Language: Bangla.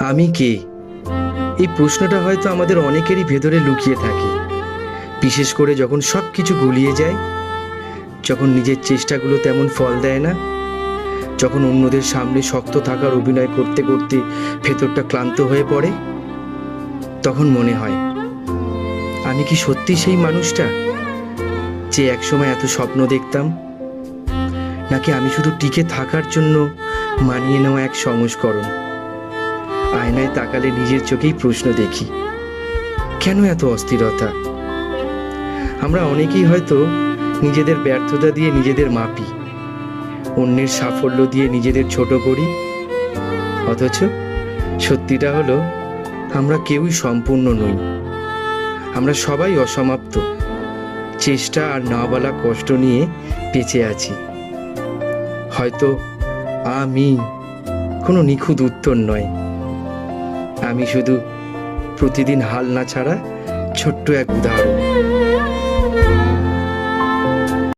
আমি কে? এই প্রশ্নটা হয়তো আমাদের অনেকেরই ভেতরে লুকিয়ে থাকে, বিশেষ করে যখন সব কিছু গুলিয়ে যায়, যখন নিজের চেষ্টাগুলো তেমন ফল দেয় না, যখন অন্যদের সামনে শক্ত থাকার অভিনয় করতে করতে ভেতরটা ক্লান্ত হয়ে পড়ে। তখন মনে হয়, আমি কি সত্যি সেই মানুষটা যে একসময় এত স্বপ্ন দেখতাম, নাকি আমি শুধু টিকে থাকার জন্য মানিয়ে নেওয়া এক সংস্করণ। আয়নায় তাকালে নিজের চোখেই প্রশ্ন দেখি, কেন এত অস্থিরতা? আমরা অনেকেই হয়তো নিজেদের ব্যর্থতা দিয়ে নিজেদের মাপি, অন্যের সাফল্য দিয়ে নিজেদের ছোট করি। অথচ সত্যিটা হলো, আমরা কেউই সম্পূর্ণ নই। আমরা সবাই অসমাপ্ত, চেষ্টা আর না বলা কষ্ট নিয়ে বেঁচে আছি। হয়তো আমি কোনো নিখুঁত উত্তর নয়, আমি শুধু প্রতিদিন হাল না ছাড়া ছোট্ট এক উদাহরণ।